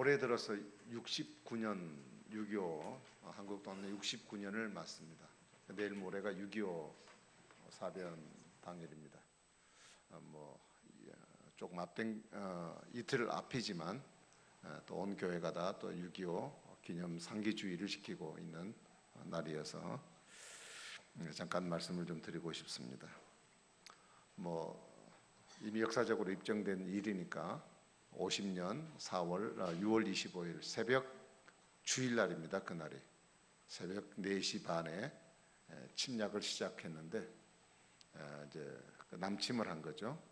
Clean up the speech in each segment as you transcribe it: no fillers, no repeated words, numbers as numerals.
올해 들어서 69년 6.25 한국 독립 69년을 맞습니다. 내일 모레가 6.25 사변 당일입니다. 조금 앞된 이틀 앞이지만 또 온 교회가 다 또 6.25 기념 상기주의를 지키고 있는 날이어서 잠깐 말씀을 좀 드리고 싶습니다. 이미 역사적으로 입증된 일이니까 50년 6월 25일 새벽 주일날입니다. 그날이 새벽 4시 반에 침략을 시작했는데 이제 남침을 한 거죠.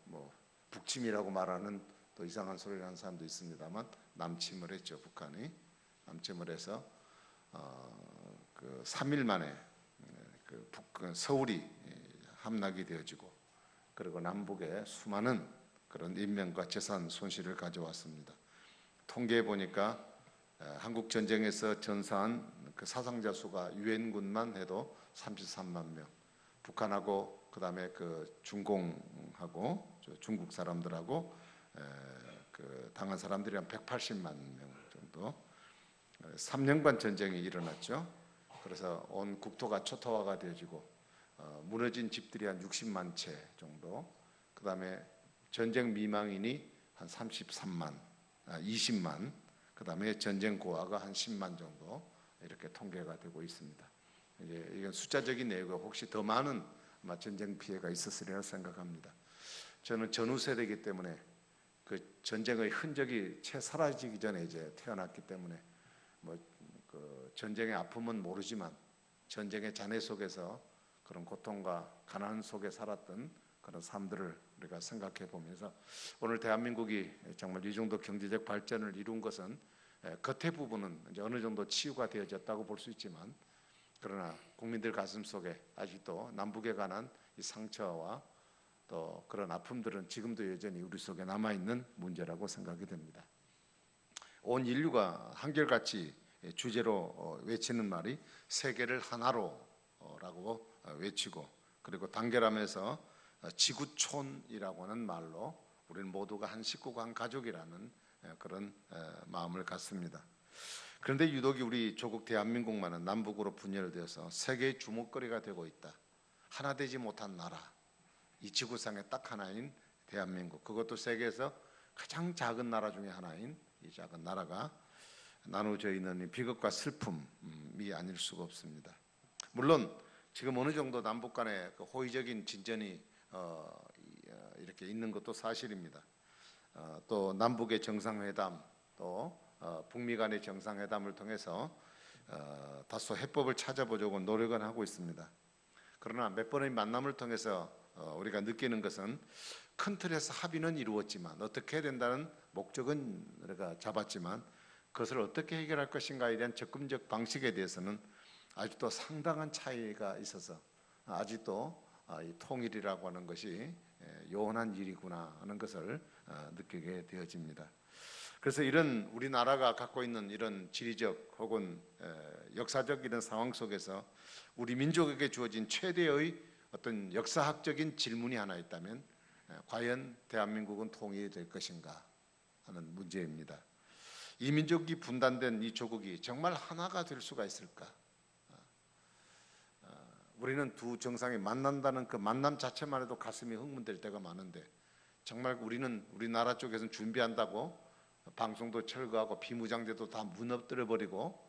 북침이라고 말하는 또 이상한 소리를 하는 사람도 있습니다만 남침을 했죠. 북한이 남침을 해서 3일 만에 서울이 함락이 되어지고, 그리고 남북에 수많은 그런 인명과 재산 손실을 가져왔습니다. 통계해 보니까 한국 전쟁에서 전사한 그 사상자 수가 유엔군만 해도 33만 명, 북한하고 그다음에 그 중공하고 중국 사람들하고 당한 사람들이 한 180만 명 정도. 3년간 전쟁이 일어났죠. 그래서 온 국토가 초토화가 되어지고 무너진 집들이 한 60만 채 정도. 그다음에 전쟁 미망인이 한 20만. 그다음에 전쟁 고아가 한 10만 정도 이렇게 통계가 되고 있습니다. 이건 숫자적인 내용이고 혹시 더 많은 전쟁 피해가 있었으리라 생각합니다. 저는 전후 세대이기 때문에 그 전쟁의 흔적이 채 사라지기 전에 이제 태어났기 때문에 그 전쟁의 아픔은 모르지만 전쟁의 잔해 속에서 그런 고통과 가난 속에 살았던 그런 삶들을 우리가 생각해 보면서 오늘 대한민국이 정말 이 정도 경제적 발전을 이룬 것은 겉의 부분은 이제 어느 정도 치유가 되어졌다고 볼 수 있지만, 그러나 국민들 가슴 속에 아직도 남북에 관한 이 상처와 또 그런 아픔들은 지금도 여전히 우리 속에 남아있는 문제라고 생각이 됩니다. 온 인류가 한결같이 주제로 외치는 말이 세계를 하나로라고 외치고, 그리고 단결하면서 지구촌이라고 하는 말로 우리는 모두가 한 식구가 한 가족이라는 그런 마음을 갖습니다. 그런데 유독 우리 조국 대한민국만은 남북으로 분열되어서 세계의 주목거리가 되고 있다. 하나 되지 못한 나라, 이 지구상에 딱 하나인 대한민국, 그것도 세계에서 가장 작은 나라 중에 하나인 이 작은 나라가 나누어져 있는 비극과 슬픔이 아닐 수가 없습니다. 물론 지금 어느 정도 남북 간의 그 호의적인 진전이 이렇게 있는 것도 사실입니다. 또 남북의 정상회담, 또 북미 간의 정상회담을 통해서 다소 해법을 찾아보려고 노력은 하고 있습니다. 그러나 몇 번의 만남을 통해서 우리가 느끼는 것은 큰 틀에서 합의는 이루었지만, 어떻게 해야 된다는 목적은 우리가 잡았지만 그것을 어떻게 해결할 것인가에 대한 접근적 방식에 대해서는 아직도 상당한 차이가 있어서 아직도 이 통일이라고 하는 것이 요원한 일이구나 하는 것을 느끼게 되어집니다. 그래서 이런 우리나라가 갖고 있는 이런 지리적 혹은 역사적 이런 상황 속에서 우리 민족에게 주어진 최대의 어떤 역사학적인 질문이 하나 있다면 과연 대한민국은 통일이 될 것인가 하는 문제입니다. 이 민족이 분단된 이 조국이 정말 하나가 될 수가 있을까? 우리는 두 정상이 만난다는 그 만남 자체만 해도 가슴이 흥분될 때가 많은데, 정말 우리는 우리나라 쪽에서는 준비한다고 방송도 철거하고 비무장제도 다 무너뜨려 버리고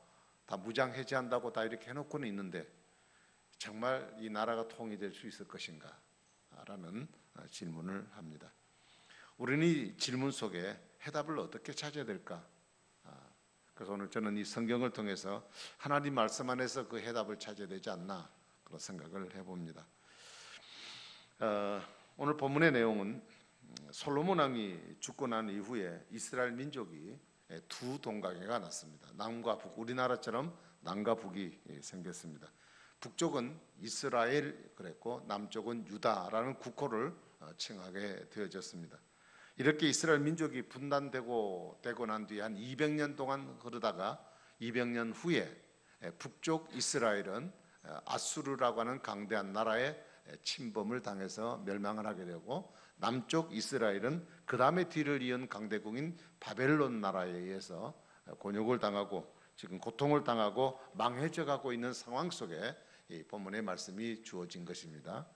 다 무장 해제한다고 다 이렇게 해놓고는 있는데, 정말 이 나라가 통일될 수 있을 것인가? 라는 질문을 합니다. 우리는 이 질문 속에 해답을 어떻게 찾아야 될까? 그래서 오늘 저는 이 성경을 통해서 하나님 말씀 안에서 그 해답을 찾아야 되지 않나 그런 생각을 해봅니다. 오늘 본문의 내용은 솔로몬 왕이 죽고 난 이후에 이스라엘 민족이 두 동강해가 났습니다. 남과 북, 우리나라처럼 남과 북이 생겼습니다. 북쪽은 이스라엘 그랬고 남쪽은 유다라는 국호를 칭하게 되어졌습니다. 이렇게 이스라엘 민족이 분단되고 난 뒤에 한 200년 동안 흐르다가 200년 후에 북쪽 이스라엘은 아수르라고 하는 강대한 나라의 침범을 당해서 멸망을 하게 되고, 남쪽 이스라엘은 그 다음에 뒤를 이은 강대국인 바벨론 나라에 의해서 곤욕을 당하고 지금 고통을 당하고 망해져 가고 있는 상황 속에 이 본문의 말씀이 주어진 것입니다.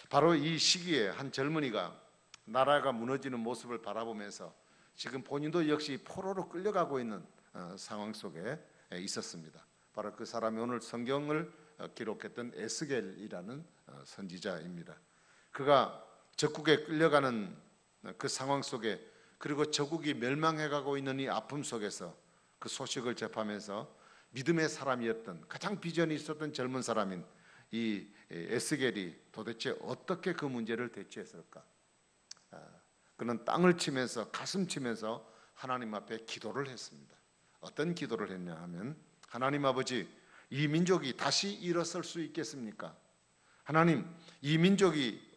바로 이 시기에 한 젊은이가 나라가 무너지는 모습을 바라보면서 지금 본인도 역시 포로로 끌려가고 있는 상황 속에 있었습니다. 바로 그 사람이 오늘 성경을 기록했던 에스겔이라는 선지자입니다. 그가 적국에 끌려가는 그 상황 속에, 그리고 적국이 멸망해가고 있는 이 아픔 속에서 그 소식을 접하면서 믿음의 사람이었던, 가장 비전이 있었던 젊은 사람인 이 에스겔이 도대체 어떻게 그 문제를 대처했을까? 그는 땅을 치면서, 가슴 치면서 하나님 앞에 기도를 했습니다. 어떤 기도를 했냐 하면, 하나님 아버지, 이 민족이 다시 일어설 수 있겠습니까? 하나님, 이 민족이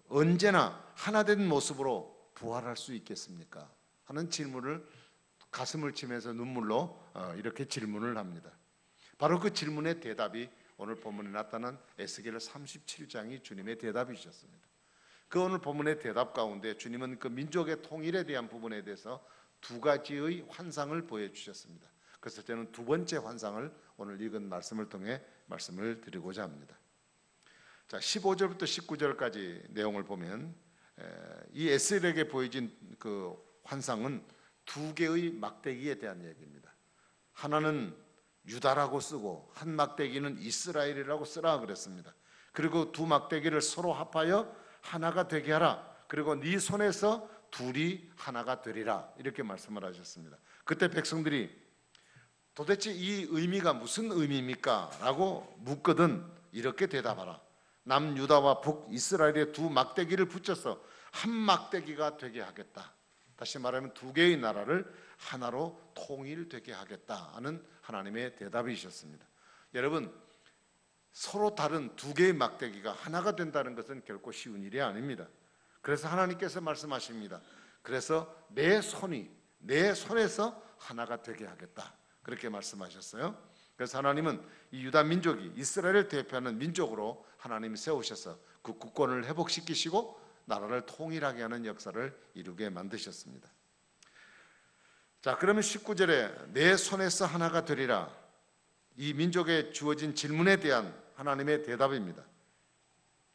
언제나 하나된 모습으로 부활할 수 있겠습니까? 하는 질문을 가슴을 치면서 눈물로 이렇게 질문을 합니다. 바로 그 질문의 대답이 오늘 본문에 나타난 에스겔 37장이 주님의 대답이셨습니다. 그 오늘 본문의 대답 가운데 주님은 그 민족의 통일에 대한 부분에 대해서 두 가지의 환상을 보여주셨습니다. 그래서 저는 두 번째 환상을 오늘 읽은 말씀을 통해 말씀을 드리고자 합니다. 자, 15절부터 19절까지 내용을 보면 이 에스겔에게 보여진 그 환상은 두 개의 막대기에 대한 얘기입니다. 하나는 유다라고 쓰고 한 막대기는 이스라엘이라고 쓰라 그랬습니다. 그리고 두 막대기를 서로 합하여 하나가 되게 하라. 그리고 네 손에서 둘이 하나가 되리라. 이렇게 말씀을 하셨습니다. 그때 백성들이 도대체 이 의미가 무슨 의미입니까? 라고 묻거든 이렇게 대답하라. 남유다와 북이스라엘의 두 막대기를 붙여서 한 막대기가 되게 하겠다. 다시 말하면 두 개의 나라를 하나로 통일되게 하겠다 하는 하나님의 대답이셨습니다. 여러분, 서로 다른 두 개의 막대기가 하나가 된다는 것은 결코 쉬운 일이 아닙니다. 그래서 하나님께서 말씀하십니다. 그래서 내 손에서 하나가 되게 하겠다, 그렇게 말씀하셨어요. 그래서 하나님은 이 유다 민족이 이스라엘을 대표하는 민족으로 하나님이 세우셔서 그 국권을 회복시키시고 나라를 통일하게 하는 역사를 이루게 만드셨습니다. 자, 그러면 19절에 내 손에서 하나가 되리라, 이 민족에 주어진 질문에 대한 하나님의 대답입니다.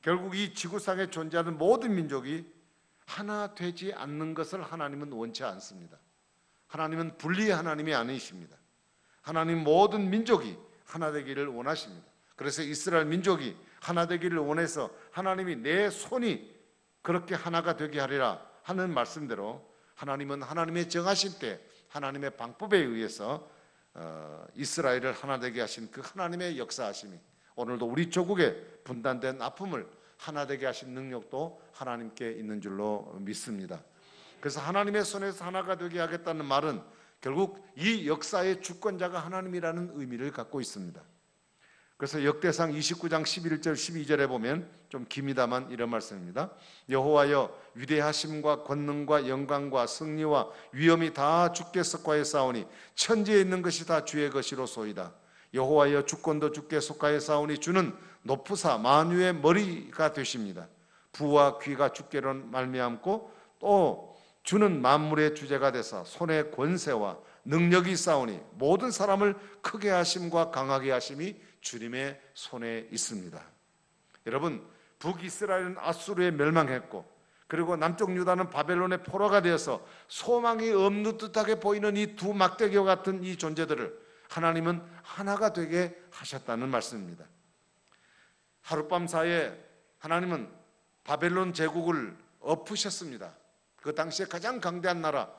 결국 이 지구상에 존재하는 모든 민족이 하나 되지 않는 것을 하나님은 원치 않습니다. 하나님은 분리의 하나님이 아니십니다. 하나님 모든 민족이 하나 되기를 원하십니다. 그래서 이스라엘 민족이 하나 되기를 원해서 하나님이 내 손이 그렇게 하나가 되게 하리라 하는 말씀대로 하나님은 하나님의 정하신 때 하나님의 방법에 의해서 이스라엘을 하나 되게 하신 그 하나님의 역사하심이 오늘도 우리 조국의 분단된 아픔을 하나 되게 하신 능력도 하나님께 있는 줄로 믿습니다. 그래서 하나님의 손에서 하나가 되게 하겠다는 말은 결국 이 역사의 주권자가 하나님이라는 의미를 갖고 있습니다. 그래서 역대상 29장 11절 12절에 보면 좀 깁니다만 이런 말씀입니다. 여호와여, 위대하심과 권능과 영광과 승리와 위엄이 다 주께 속하여 싸우니 천지에 있는 것이 다 주의 것이로소이다. 여호와여, 주권도 주께 속하여 싸우니 주는 높으사 만유의 머리가 되십니다. 부와 귀가 주께로 말미암고 또 주는 만물의 주제가 되사 손에 권세와 능력이 싸우니 모든 사람을 크게 하심과 강하게 하심이 주님의 손에 있습니다. 여러분, 북이스라엘은 아수르에 멸망했고 그리고 남쪽 유다는 바벨론의 포로가 되어서 소망이 없는 듯하게 보이는 이 두 막대기와 같은 이 존재들을 하나님은 하나가 되게 하셨다는 말씀입니다. 하룻밤 사이에 하나님은 바벨론 제국을 엎으셨습니다. 그 당시에 가장 강대한 나라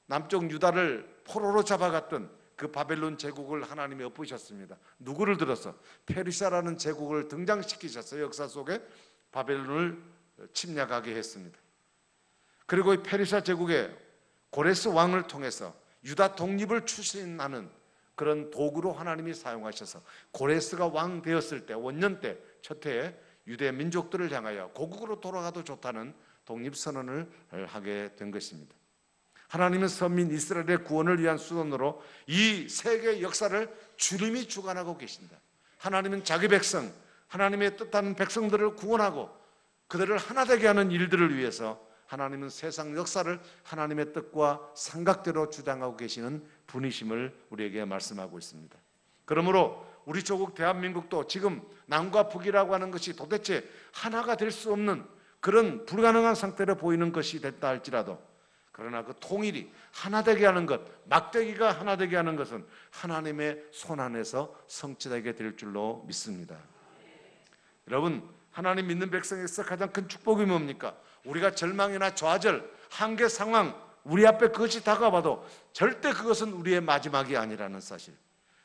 남쪽 유다를 포로로 잡아갔던 그 바벨론 제국을 하나님이 엎으셨습니다. 누구를 들어서? 페르시아라는 제국을 등장시키셨어요. 역사 속에 바벨론을 침략하게 했습니다. 그리고 이 페르시아 제국의 고레스 왕을 통해서 유다 독립을 추진하는 그런 도구로 하나님이 사용하셔서 고레스가 왕 되었을 때 원년 때 첫 해에 유대 민족들을 향하여 고국으로 돌아가도 좋다는 독립선언을 하게 된 것입니다. 하나님은 선민 이스라엘의 구원을 위한 수단으로 이 세계 역사를 주님이 주관하고 계신다. 하나님은 자기 백성, 하나님의 뜻하는 백성들을 구원하고 그들을 하나 되게 하는 일들을 위해서 하나님은 세상 역사를 하나님의 뜻과 삼각대로 주장하고 계시는 분이심을 우리에게 말씀하고 있습니다. 그러므로 우리 조국 대한민국도 지금 남과 북이라고 하는 것이 도대체 하나가 될 수 없는 그런 불가능한 상태로 보이는 것이 됐다 할지라도, 그러나 그 통일이 하나 되게 하는 것, 막대기가 하나 되게 하는 것은 하나님의 손 안에서 성취되게 될 줄로 믿습니다. 여러분, 하나님 믿는 백성에서 가장 큰 축복이 뭡니까? 우리가 절망이나 좌절, 한계 상황, 우리 앞에 그것이 다가와도 절대 그것은 우리의 마지막이 아니라는 사실.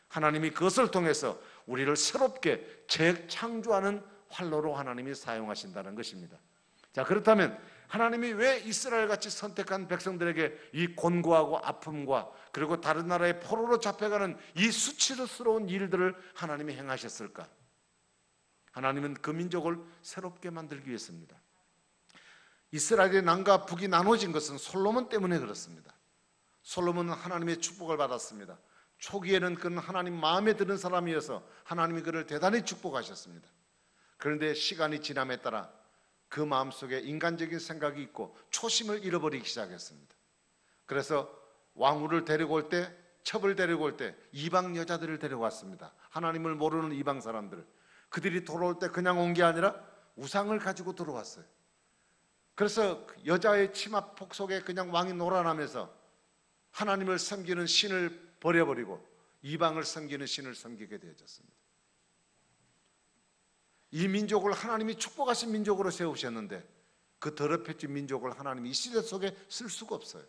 하나님이 그것을 통해서 우리를 새롭게 재창조하는 활로로 하나님이 사용하신다는 것입니다. 자, 그렇다면 하나님이 왜 이스라엘같이 선택한 백성들에게 이 곤고하고 아픔과 그리고 다른 나라의 포로로 잡혀가는 이 수치스러운 일들을 하나님이 행하셨을까? 하나님은 그 민족을 새롭게 만들기 위해서입니다. 이스라엘의 남과 북이 나눠진 것은 솔로몬 때문에 그렇습니다. 솔로몬은 하나님의 축복을 받았습니다. 초기에는 그는 하나님 마음에 드는 사람이어서 하나님이 그를 대단히 축복하셨습니다. 그런데 시간이 지남에 따라 그 마음속에 인간적인 생각이 있고 초심을 잃어버리기 시작했습니다. 그래서 왕후를 데리고 올 때, 첩을 데리고 올 때 이방 여자들을 데려왔습니다. 하나님을 모르는 이방 사람들. 그들이 돌아올 때 그냥 온 게 아니라 우상을 가지고 들어왔어요. 그래서 여자의 치마폭 속에 그냥 왕이 놀아나면서 하나님을 섬기는 신을 버려버리고 이방을 섬기는 신을 섬기게 되어졌습니다. 이 민족을 하나님이 축복하신 민족으로 세우셨는데 그 더럽혀진 민족을 하나님이 이 시대 속에 쓸 수가 없어요.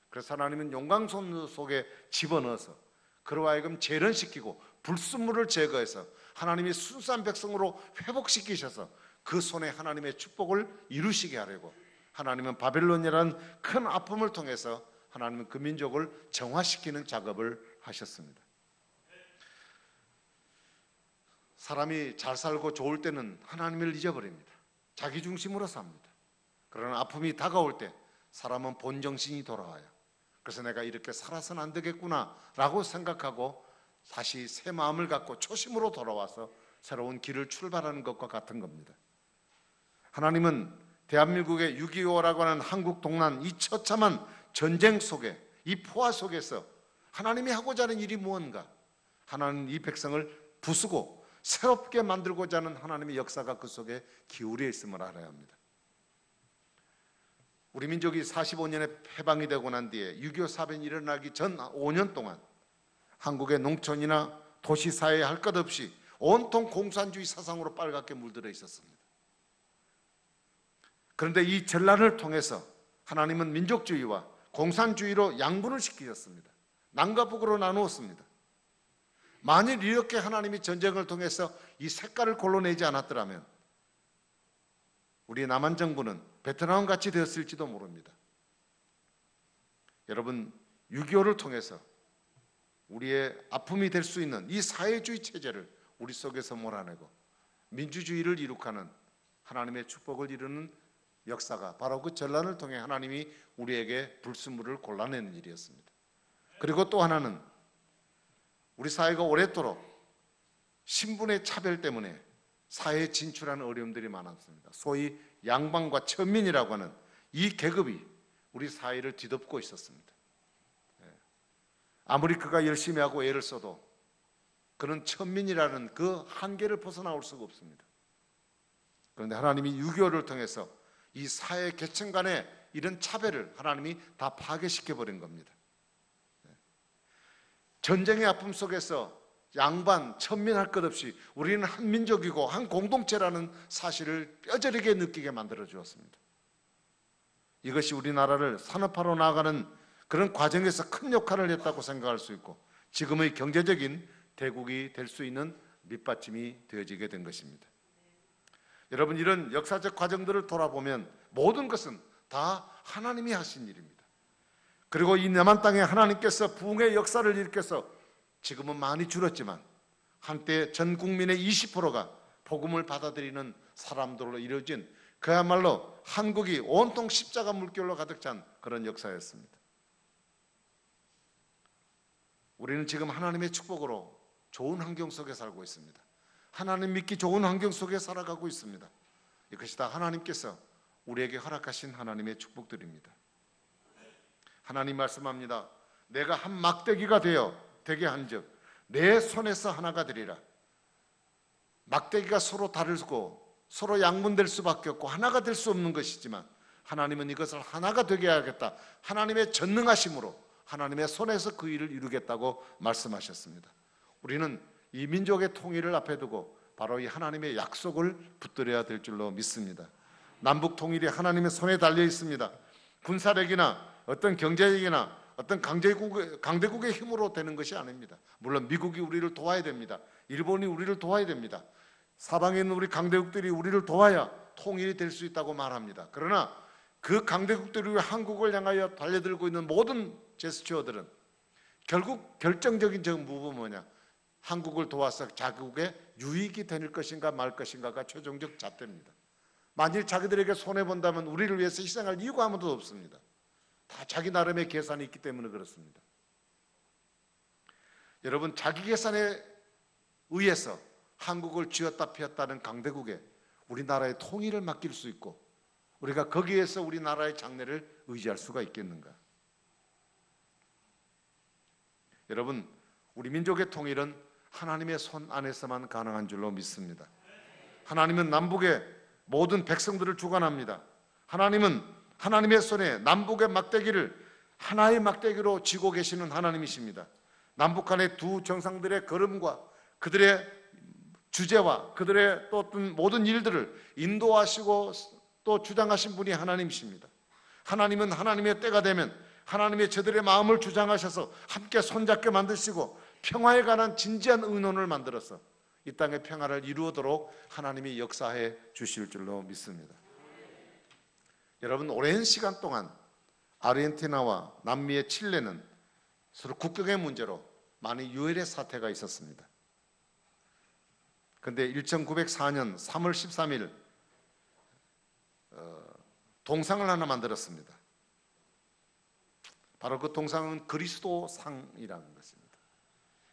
그래서 하나님은 용광손 속에 집어넣어서 그로 하여금 재련시키고 불순물을 제거해서 하나님이 순수한 백성으로 회복시키셔서 그 손에 하나님의 축복을 이루시게 하려고 하나님은 바벨론이라는 큰 아픔을 통해서 하나님은 그 민족을 정화시키는 작업을 하셨습니다. 사람이 잘 살고 좋을 때는 하나님을 잊어버립니다. 자기 중심으로 삽니다. 그러나 아픔이 다가올 때 사람은 본정신이 돌아와요. 그래서 내가 이렇게 살아서는 안 되겠구나 라고 생각하고 다시 새 마음을 갖고 초심으로 돌아와서 새로운 길을 출발하는 것과 같은 겁니다. 하나님은 대한민국의 6.25라고 하는 한국 동란 이 처참한 전쟁 속에, 이 포화 속에서 하나님이 하고자 하는 일이 무언가, 하나님 이 백성을 부수고 새롭게 만들고자 하는 하나님의 역사가 그 속에 기울여 있음을 알아야 합니다. 우리 민족이 45년에 해방이 되고 난 뒤에 6.25 사변이 일어나기 전 5년 동안 한국의 농촌이나 도시사회에 할 것 없이 온통 공산주의 사상으로 빨갛게 물들어 있었습니다. 그런데 이 전란을 통해서 하나님은 민족주의와 공산주의로 양분을 시키셨습니다. 남과 북으로 나누었습니다. 만일 이렇게 하나님이 전쟁을 통해서 이 색깔을 골라내지 않았더라면 우리 남한 정부는 베트남 같이 되었을지도 모릅니다. 여러분, 6.25를 통해서 우리의 아픔이 될 수 있는 이 사회주의 체제를 우리 속에서 몰아내고 민주주의를 이룩하는 하나님의 축복을 이루는 역사가 바로 그 전란을 통해 하나님이 우리에게 불순물을 골라내는 일이었습니다. 그리고 또 하나는 우리 사회가 오랫도록 신분의 차별 때문에 사회에 진출하는 어려움들이 많았습니다. 소위 양반과 천민이라고 하는 이 계급이 우리 사회를 뒤덮고 있었습니다. 아무리 그가 열심히 하고 애를 써도 그는 천민이라는 그 한계를 벗어나올 수가 없습니다. 그런데 하나님이 6.25를 통해서 이 사회 계층 간의 이런 차별을 하나님이 다 파괴시켜버린 겁니다. 전쟁의 아픔 속에서 양반, 천민 할 것 없이 우리는 한 민족이고 한 공동체라는 사실을 뼈저리게 느끼게 만들어 주었습니다. 이것이 우리나라를 산업화로 나아가는 그런 과정에서 큰 역할을 했다고 생각할 수 있고 지금의 경제적인 대국이 될 수 있는 밑받침이 되어지게 된 것입니다. 여러분, 이런 역사적 과정들을 돌아보면 모든 것은 다 하나님이 하신 일입니다. 그리고 이 남한 땅에 하나님께서 부흥의 역사를 일으켜서 지금은 많이 줄었지만 한때 전 국민의 20%가 복음을 받아들이는 사람들로 이루어진 그야말로 한국이 온통 십자가 물결로 가득 찬 그런 역사였습니다. 우리는 지금 하나님의 축복으로 좋은 환경 속에 살고 있습니다. 하나님 믿기 좋은 환경 속에 살아가고 있습니다. 이것이 다 하나님께서 우리에게 허락하신 하나님의 축복들입니다. 하나님 말씀합니다. 내가 한 막대기가 되게 한즉 내 손에서 하나가 되리라. 막대기가 서로 다르고 서로 양분될 수밖에 없고 하나가 될 수 없는 것이지만 하나님은 이것을 하나가 되게 하겠다. 하나님의 전능하심으로 하나님의 손에서 그 일을 이루겠다고 말씀하셨습니다. 우리는 이 민족의 통일을 앞에 두고 바로 이 하나님의 약속을 붙들어야 될 줄로 믿습니다. 남북 통일이 하나님의 손에 달려 있습니다. 군사력이나 어떤 경제력이나 어떤 강대국의 힘으로 되는 것이 아닙니다. 물론 미국이 우리를 도와야 됩니다. 일본이 우리를 도와야 됩니다. 사방에 있는 우리 강대국들이 우리를 도와야 통일이 될 수 있다고 말합니다. 그러나 그 강대국들이 한국을 향하여 달려들고 있는 모든 제스처들은 결국 결정적인 부분은 뭐냐? 한국을 도와서 자국의 유익이 될 것인가 말 것인가가 최종적 잣대입니다. 만일 자기들에게 손해본다면 우리를 위해서 희생할 이유가 아무도 없습니다. 다 자기 나름의 계산이 있기 때문에 그렇습니다. 여러분, 자기 계산에 의해서 한국을 쥐었다 피었다는 강대국에 우리나라의 통일을 맡길 수 있고 우리가 거기에서 우리나라의 장래를 의지할 수가 있겠는가? 여러분, 우리 민족의 통일은 하나님의 손 안에서만 가능한 줄로 믿습니다. 하나님은 남북의 모든 백성들을 주관합니다. 하나님은 하나님의 손에 남북의 막대기를 하나의 막대기로 쥐고 계시는 하나님이십니다. 남북한의 두 정상들의 걸음과 그들의 주제와 그들의 또 어떤 모든 일들을 인도하시고 또 주장하신 분이 하나님이십니다. 하나님은 하나님의 때가 되면 하나님의 저들의 마음을 주장하셔서 함께 손잡게 만드시고 평화에 관한 진지한 의논을 만들어서 이 땅의 평화를 이루도록 하나님이 역사해 주실 줄로 믿습니다. 여러분, 오랜 시간 동안 아르헨티나와 남미의 칠레는 서로 국경의 문제로 많은 유혈의 사태가 있었습니다. 그런데 1904년 3월 13일 동상을 하나 만들었습니다. 바로 그 동상은 그리스도상이라는 것입니다.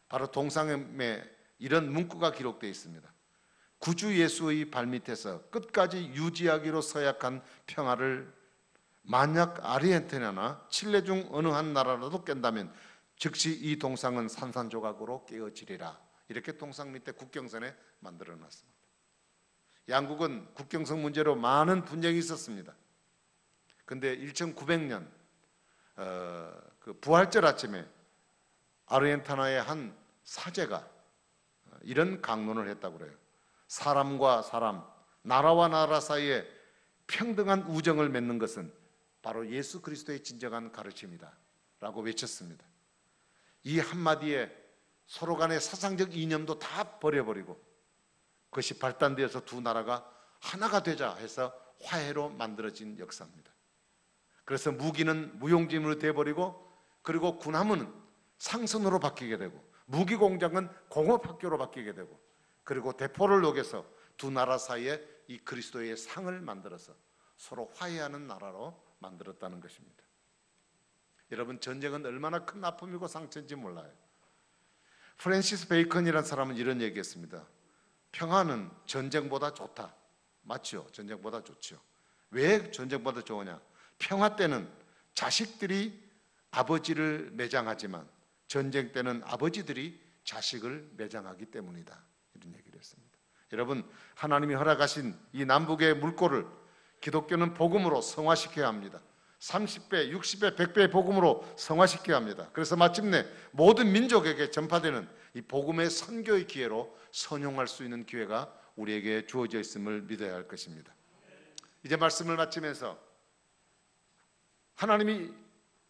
바로 동상에 이런 문구가 기록되어 있습니다. 구주 예수의 발밑에서 끝까지 유지하기로 서약한 평화를 만약 아르헨티나나 칠레 중 어느 한 나라라도 깬다면 즉시 이 동상은 산산조각으로 깨어지리라. 이렇게 동상 밑에 국경선에 만들어놨습니다. 양국은 국경선 문제로 많은 분쟁이 있었습니다. 그런데 1900년 그 부활절 아침에 아르헨티나의 한 사제가 이런 강론을 했다고 그래요. 사람과 사람, 나라와 나라 사이에 평등한 우정을 맺는 것은 바로 예수 그리스도의 진정한 가르침이다 라고 외쳤습니다. 이 한마디에 서로 간의 사상적 이념도 다 버려버리고 그것이 발단되어서 두 나라가 하나가 되자 해서 화해로 만들어진 역사입니다. 그래서 무기는 무용지물로 돼버리고 그리고 군함은 상선으로 바뀌게 되고 무기 공장은 공업학교로 바뀌게 되고 그리고 대포를 녹여서 두 나라 사이에 이 그리스도의 상을 만들어서 서로 화해하는 나라로 만들었다는 것입니다. 여러분, 전쟁은 얼마나 큰 아픔이고 상처인지 몰라요. 프랜시스 베이컨이라는 사람은 이런 얘기했습니다. 평화는 전쟁보다 좋다. 맞죠? 전쟁보다 좋죠. 왜 전쟁보다 좋으냐? 평화 때는 자식들이 아버지를 매장하지만 전쟁 때는 아버지들이 자식을 매장하기 때문이다. 이런 얘기를 했습니다. 여러분, 하나님이 허락하신 이 남북의 물꼬를 기독교는 복음으로 성화시켜야 합니다. 30배, 60배, 100배의 복음으로 성화시켜야 합니다. 그래서 마침내 모든 민족에게 전파되는 이 복음의 선교의 기회로 선용할 수 있는 기회가 우리에게 주어져 있음을 믿어야 할 것입니다. 이제 말씀을 마치면서 하나님이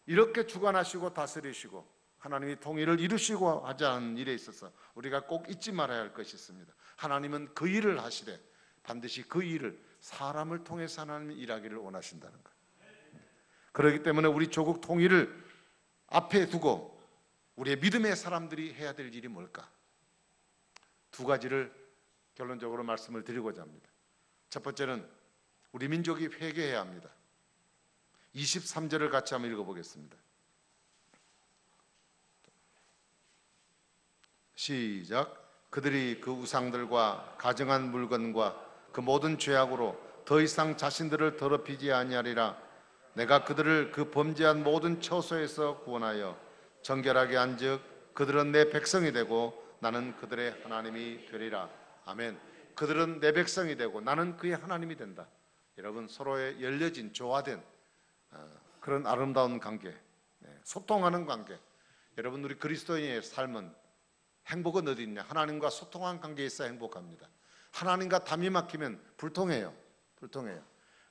이렇게 주관하시고 다스리시고 하나님이 통일을 이루시고 하자는 일에 있어서 우리가 꼭 잊지 말아야 할 것이 있습니다. 하나님은 그 일을 하시되 반드시 그 일을 사람을 통해서 하나님이 일하기를 원하신다는 것. 그렇기 때문에 우리 조국 통일을 앞에 두고 우리의 믿음의 사람들이 해야 될 일이 뭘까? 두 가지를 결론적으로 말씀을 드리고자 합니다. 첫 번째는 우리 민족이 회개해야 합니다. 23절을 같이 한번 읽어보겠습니다. 시작. 그들이 그 우상들과 가증한 물건과 그 모든 죄악으로 더 이상 자신들을 더럽히지 아니하리라. 내가 그들을 그 범죄한 모든 처소에서 구원하여 정결하게 한즉 그들은 내 백성이 되고 나는 그들의 하나님이 되리라. 아멘. 그들은 내 백성이 되고 나는 그의 하나님이 된다. 여러분, 서로의 열려진 조화된 그런 아름다운 관계, 소통하는 관계. 여러분, 우리 그리스도인의 삶은 행복은 어디 있냐? 하나님과 소통한 관계에 있어 행복합니다. 하나님과 담이 막히면 불통해요.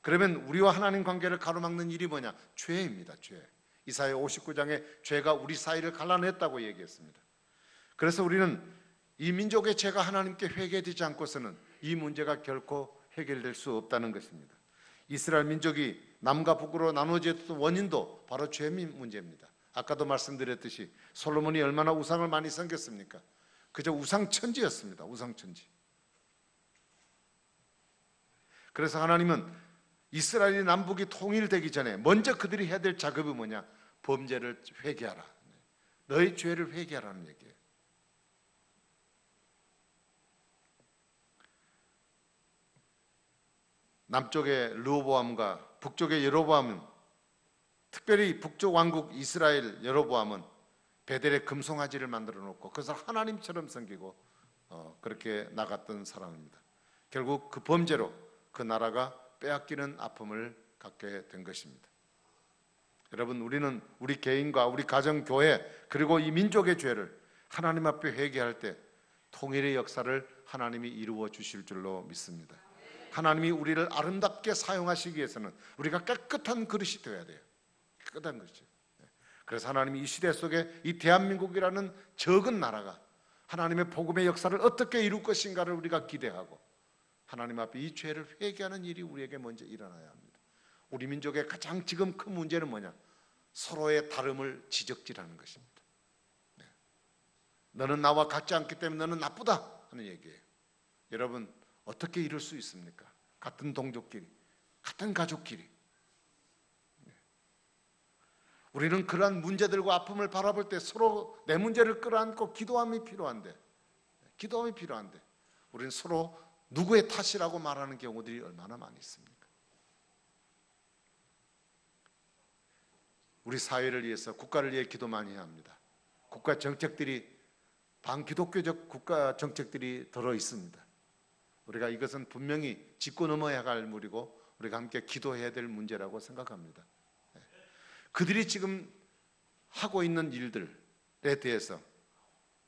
그러면 우리와 하나님 관계를 가로막는 일이 뭐냐? 죄입니다. 죄. 이사야 59장에 죄가 우리 사이를 갈라냈다고 얘기했습니다. 그래서 우리는 이 민족의 죄가 하나님께 회개되지 않고서는 이 문제가 결코 해결될 수 없다는 것입니다. 이스라엘 민족이 남과 북으로 나눠졌던 원인도 바로 죄 문제입니다. 아까도 말씀드렸듯이 솔로몬이 얼마나 우상을 많이 섬겼습니까? 그저 우상천지였습니다. 우상천지. 그래서 하나님은 이스라엘이 남북이 통일되기 전에 먼저 그들이 해야 될 작업이 뭐냐? 범죄를 회개하라. 너희 죄를 회개하라는 얘기예요. 남쪽의 르호보암과 북쪽의 여로보암은, 특별히 북쪽 왕국 이스라엘 여로보암은 베델에 금송아지를 만들어 놓고 그것을 하나님처럼 섬기고 그렇게 나갔던 사람입니다. 결국 그 범죄로 그 나라가 빼앗기는 아픔을 갖게 된 것입니다. 여러분, 우리는 우리 개인과 우리 가정, 교회, 그리고 이 민족의 죄를 하나님 앞에 회개할 때 통일의 역사를 하나님이 이루어 주실 줄로 믿습니다. 하나님이 우리를 아름답게 사용하시기 위해서는 우리가 깨끗한 그릇이 되어야 돼요. 깨끗한 것이죠. 그래서 하나님이 이 시대 속에 이 대한민국이라는 적은 나라가 하나님의 복음의 역사를 어떻게 이룰 것인가를 우리가 기대하고 하나님 앞에 이 죄를 회개하는 일이 우리에게 먼저 일어나야 합니다. 우리 민족의 가장 지금 큰 문제는 뭐냐? 서로의 다름을 지적질하는 것입니다. 너는 나와 같지 않기 때문에 너는 나쁘다 하는 얘기예요. 여러분, 어떻게 이룰 수 있습니까? 같은 동족끼리, 같은 가족끼리. 우리는 그러한 문제들과 아픔을 바라볼 때 서로 내 문제를 끌어안고 기도함이 필요한데 우리는 서로 누구의 탓이라고 말하는 경우들이 얼마나 많이 있습니까? 우리 사회를 위해서, 국가를 위해 기도 많이 해야 합니다. 국가 정책들이 반기독교적 국가 정책들이 들어 있습니다. 우리가 이것은 분명히 짚고 넘어야 할 물이고 우리가 함께 기도해야 될 문제라고 생각합니다. 그들이 지금 하고 있는 일들에 대해서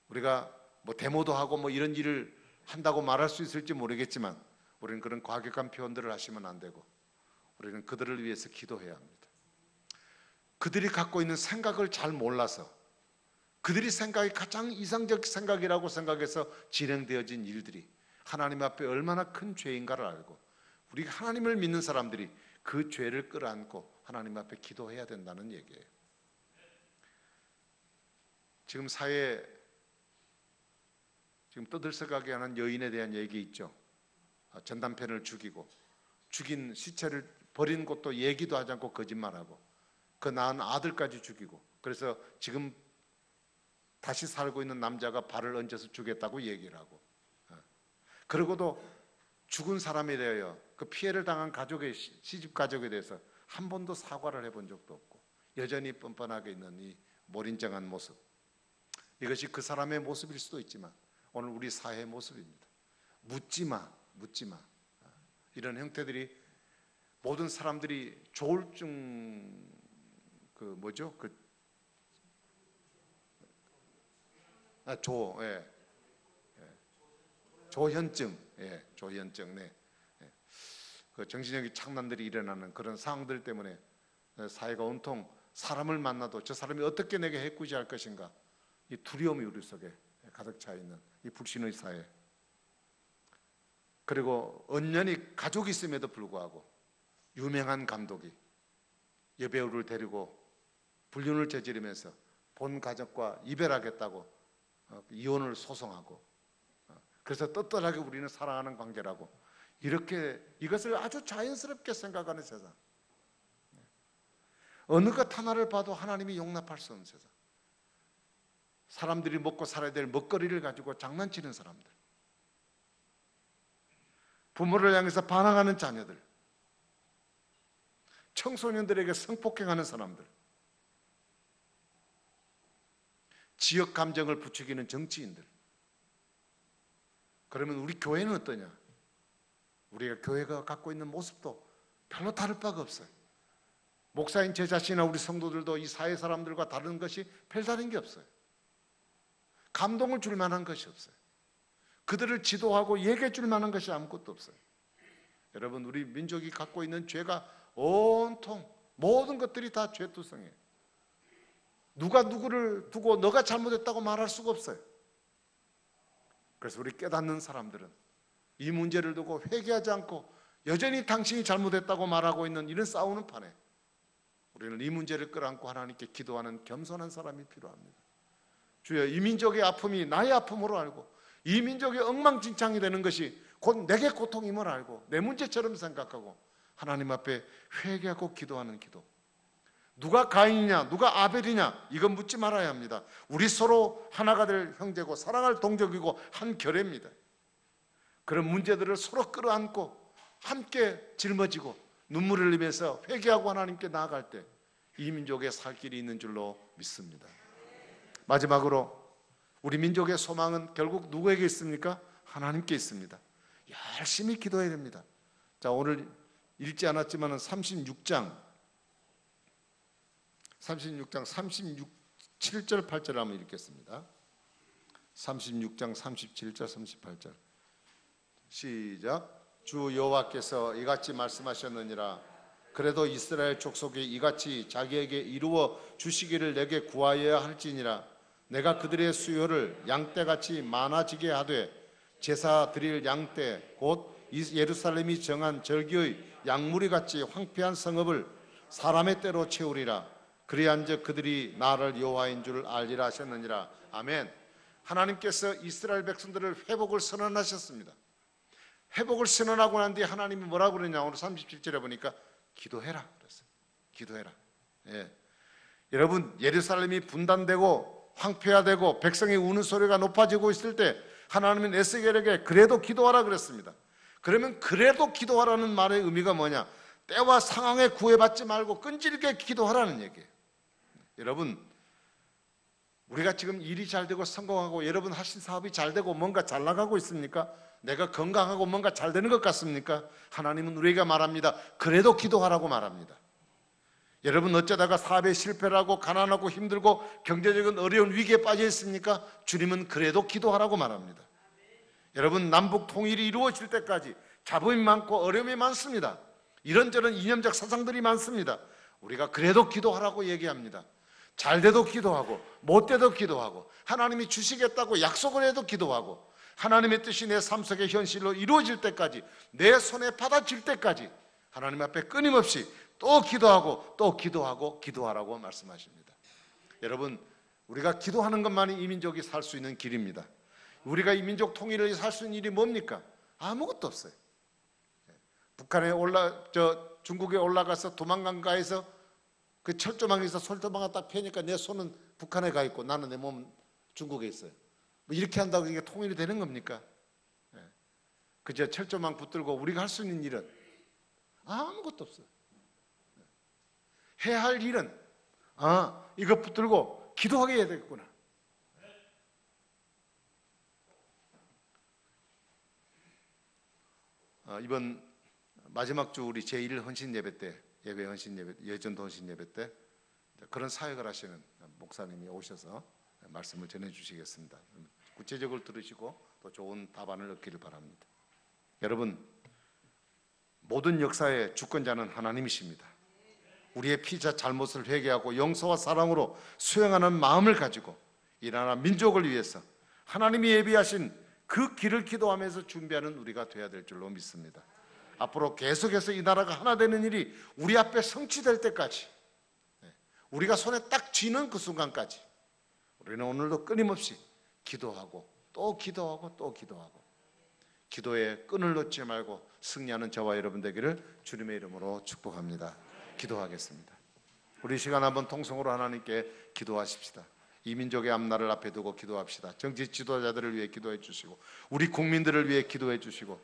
우리가 뭐 데모도 하고 뭐 이런 일을 한다고 말할 수 있을지 모르겠지만 우리는 그런 과격한 표현들을 하시면 안 되고 우리는 그들을 위해서 기도해야 합니다. 그들이 갖고 있는 생각을 잘 몰라서 그들이 생각이 가장 이상적 생각이라고 생각해서 진행되어진 일들이 하나님 앞에 얼마나 큰 죄인가를 알고 우리 하나님을 믿는 사람들이 그 죄를 끌어안고 하나님 앞에 기도해야 된다는 얘기예요. 지금 사회에 지금 떠들썩하게 하는 여인에 대한 얘기 있죠. 전단편을 죽이고 죽인 시체를 버린 것도 얘기도 하지 않고 거짓말하고 그 낳은 아들까지 죽이고 그래서 지금 다시 살고 있는 남자가 발을 얹어서 죽였다고 얘기를 하고 그러고도 죽은 사람에 대하여 그 피해를 당한 가족의 시집 가족에 대해서 한 번도 사과를 해본 적도 없고 여전히 뻔뻔하게 있는 이 몰인정한 모습, 이것이 그 사람의 모습일 수도 있지만 오늘 우리 사회의 모습입니다. 묻지마 이런 형태들이 모든 사람들이 조울증 조현증, 그 정신적인 착란들이 일어나는 그런 상황들 때문에 사회가 온통 사람을 만나도 저 사람이 어떻게 내게 해코지할 것인가 이 두려움이 우리 속에 가득 차 있는 이 불신의 사회. 그리고 언연히 가족이 있음에도 불구하고 유명한 감독이 여배우를 데리고 불륜을 저지르면서 본 가족과 이별하겠다고 이혼을 소송하고 그래서 떳떳하게 우리는 사랑하는 관계라고 이렇게 이것을 아주 자연스럽게 생각하는 세상, 어느 것 하나를 봐도 하나님이 용납할 수 없는 세상, 사람들이 먹고 살아야 될 먹거리를 가지고 장난치는 사람들, 부모를 향해서 반항하는 자녀들, 청소년들에게 성폭행하는 사람들, 지역 감정을 부추기는 정치인들. 그러면 우리 교회는 어떠냐? 우리가 교회가 갖고 있는 모습도 별로 다를 바가 없어요. 목사인 제 자신이나 우리 성도들도 이 사회 사람들과 다른 것이 별다른 게 없어요. 감동을 줄 만한 것이 없어요. 그들을 지도하고 얘기해 줄 만한 것이 아무것도 없어요. 여러분, 우리 민족이 갖고 있는 죄가 온통 모든 것들이 다 죄투성이에요. 누가 누구를 두고 너가 잘못했다고 말할 수가 없어요. 그래서 우리 깨닫는 사람들은 이 문제를 두고 회개하지 않고 여전히 당신이 잘못했다고 말하고 있는 이런 싸우는 판에 우리는 이 문제를 끌어안고 하나님께 기도하는 겸손한 사람이 필요합니다. 주여, 이 민족의 아픔이 나의 아픔으로 알고 이 민족이 엉망진창이 되는 것이 곧 내게 고통임을 알고 내 문제처럼 생각하고 하나님 앞에 회개하고 기도하는 기도. 누가 가인이냐 누가 아벨이냐 이건 묻지 말아야 합니다. 우리 서로 하나가 될 형제고 사랑할 동족이고 한 결례입니다. 그런 문제들을 서로 끌어안고 함께 짊어지고 눈물을 흘리면서 회개하고 하나님께 나아갈 때 이 민족에 살 길이 있는 줄로 믿습니다. 마지막으로 우리 민족의 소망은 결국 누구에게 있습니까? 하나님께 있습니다. 열심히 기도해야 됩니다. 자, 오늘 읽지 않았지만 36장 36, 7절 8절 한번 읽겠습니다. 36장 37절 38절 시작. 주 여호와께서 이같이 말씀하셨느니라. 그래도 이스라엘 족속이 이같이 자기에게 이루어 주시기를 내게 구하여야 할지니라. 내가 그들의 수요를 양떼같이 많아지게 하되 제사 드릴 양떼 곧 예루살렘이 정한 절기의 양무리같이 황폐한 성읍을 사람의 때로 채우리라. 그리한즉 그들이 나를 여호와인 줄 알리라 하셨느니라. 아멘. 하나님께서 이스라엘 백성들을 회복을 선언하셨습니다. 회복을 선언하고 난 뒤에 하나님이 뭐라고 그러냐, 오늘 37절에 보니까 기도해라 그랬어요. 기도해라. 예. 여러분, 예루살렘이 분단되고 황폐화되고 백성의 우는 소리가 높아지고 있을 때 하나님은 에스겔에게 그래도 기도하라 그랬습니다. 그러면 그래도 기도하라는 말의 의미가 뭐냐? 때와 상황에 구애받지 말고 끈질기게 기도하라는 얘기예요. 여러분, 우리가 지금 일이 잘 되고 성공하고 여러분 하신 사업이 잘 되고 뭔가 잘 나가고 있습니까? 내가 건강하고 뭔가 잘 되는 것 같습니까? 하나님은 우리에게 말합니다. 그래도 기도하라고 말합니다. 여러분, 어쩌다가 사업에 실패를 하고 가난하고 힘들고 경제적인 어려운 위기에 빠져 있습니까? 주님은 그래도 기도하라고 말합니다. 여러분, 남북 통일이 이루어질 때까지 잡음이 많고 어려움이 많습니다. 이런저런 이념적 사상들이 많습니다. 우리가 그래도 기도하라고 얘기합니다. 잘 돼도 기도하고 못 돼도 기도하고 하나님이 주시겠다고 약속을 해도 기도하고 하나님의 뜻이 내 삶 속의 현실로 이루어질 때까지 내 손에 받아질 때까지 하나님 앞에 끊임없이 또 기도하고 또 기도하고 기도하라고 말씀하십니다. 여러분, 우리가 기도하는 것만이 이 민족이 살 수 있는 길입니다. 우리가 이 민족 통일을 위해 살 수 있는 일이 뭡니까? 아무것도 없어요. 북한에 중국에 올라가서 도망간가에서 그 철조망에서 솔도망을 딱 펴니까 내 손은 북한에 가 있고 나는 내 몸은 중국에 있어요. 뭐 이렇게 한다고 이게 통일이 되는 겁니까? 그저 철조망 붙들고 우리가 할 수 있는 일은 아무것도 없어요. 해야 할 일은 이거 붙들고 기도하게 해야 되겠구나. 이번 마지막 주 우리 제1 헌신 예배 때, 예배 헌신 예배, 예전도 헌신 예배 때 그런 사역을 하시는 목사님이 오셔서 말씀을 전해 주시겠습니다. 구체적으로 들으시고 또 좋은 답안을 얻기를 바랍니다. 여러분, 모든 역사의 주권자는 하나님이십니다. 우리의 피자 잘못을 회개하고 용서와 사랑으로 수용하는 마음을 가지고 이 나라 민족을 위해서 하나님이 예비하신 그 길을 기도하면서 준비하는 우리가 되어야 될 줄로 믿습니다. 앞으로 계속해서 이 나라가 하나 되는 일이 우리 앞에 성취될 때까지, 우리가 손에 딱 쥐는 그 순간까지 우리는 오늘도 끊임없이 기도하고 또 기도하고 또 기도하고 기도에 끈을 놓지 말고 승리하는 저와 여러분 되기를 주님의 이름으로 축복합니다. 기도하겠습니다. 우리 시간 한번 통성으로 하나님께 기도하십시다. 이 민족의 앞날을 앞에 두고 기도합시다. 정치 지도자들을 위해 기도해 주시고 우리 국민들을 위해 기도해 주시고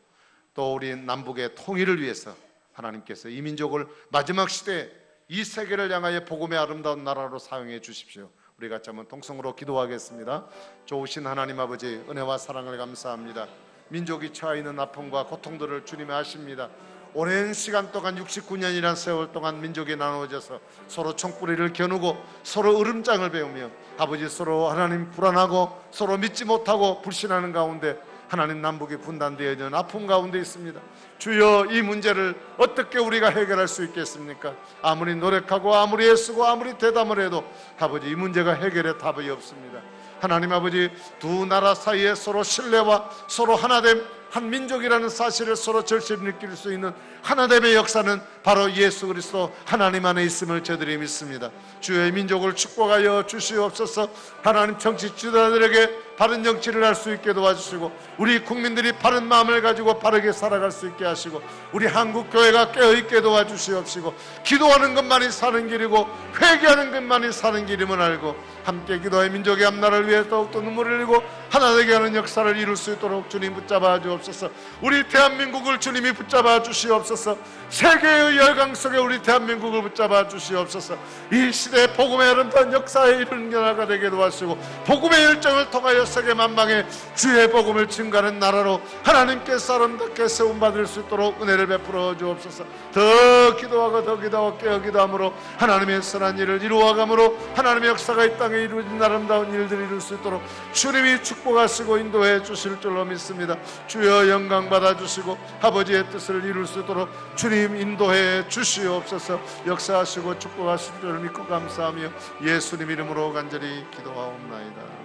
또 우리 남북의 통일을 위해서 하나님께서 이 민족을 마지막 시대에 이 세계를 향하여 복음의 아름다운 나라로 사용해 주십시오. 우리 같이 한번 통성으로 기도하겠습니다. 좋으신 하나님 아버지, 은혜와 사랑을 감사합니다. 민족이 처해 있는 아픔과 고통들을 주님이 아십니다. 오랜 시간 동안 69년이라는 세월 동안 민족이 나누어져서 서로 총뿌리를 겨누고 서로 으름장을 배우며 아버지 서로 하나님 불안하고 서로 믿지 못하고 불신하는 가운데 하나님 남북이 분단되어 있는 아픔 가운데 있습니다. 주여, 이 문제를 어떻게 우리가 해결할 수 있겠습니까? 아무리 노력하고 아무리 애쓰고 아무리 대담을 해도 아버지 이 문제가 해결의 답이 없습니다. 하나님 아버지, 두 나라 사이에 서로 신뢰와 서로 하나됨, 한 민족이라는 사실을 서로 절실히 느낄 수 있는 하나됨의 역사는 바로 예수 그리스도 하나님 안에 있음을 저들이 믿습니다. 주의 민족을 축복하여 주시옵소서. 하나님 정치 지도자들에게 바른 정치를 할 수 있게 도와주시고 우리 국민들이 바른 마음을 가지고 바르게 살아갈 수 있게 하시고 우리 한국교회가 깨어있게 도와주시옵시고 기도하는 것만이 사는 길이고 회개하는 것만이 사는 길임을 알고 함께 기도해 민족의 앞나라를 위해 더욱더 눈물을 흘리고 하나 되게 하는 역사를 이룰 수 있도록 주님 붙잡아 주옵소서. 우리 대한민국을 주님이 붙잡아 주시옵소서. 세계의 열강 속에 우리 대한민국을 붙잡아 주시옵소서. 이 시대에 복음의 아름다운 역사에 이르는 나라가 되게 도와주시고 복음의 열정을 통하여 세계 만방에 주의 복음을 증가하는 나라로 하나님께서 아름답게 세움받을 수 있도록 은혜를 베풀어 주옵소서. 더 기도하고 더 기도하고 깨어 기도함으로 하나님의 선한 일을 이루어감으로 하나님의 역사가 이 땅에 이루어진 아름다운 일들을 이룰 수 있도록 주님이 축복하시고 인도해 주실 줄로 믿습니다. 주여 영광 받아주시고 아버지의 뜻을 이룰 수 있도록 주님 인도해 주시옵소서. 역사하시고 축복하실 줄을 믿고 감사하며 예수님 이름으로 간절히 기도하옵나이다.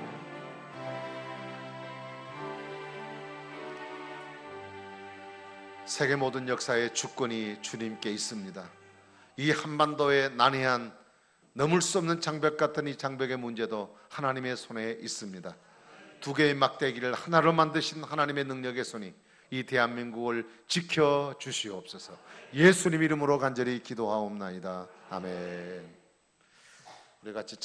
세계 모든 역사의 주권이 주님께 있습니다. 이 한반도의 난해한 넘을 수 없는 장벽 같은 이 장벽의 문제도 하나님의 손에 있습니다. 두 개의 막대기를 하나로 만드신 하나님의 능력의 손이 이 대한민국을 지켜 주시옵소서. 예수님 이름으로 간절히 기도하옵나이다. 아멘. 우리 같이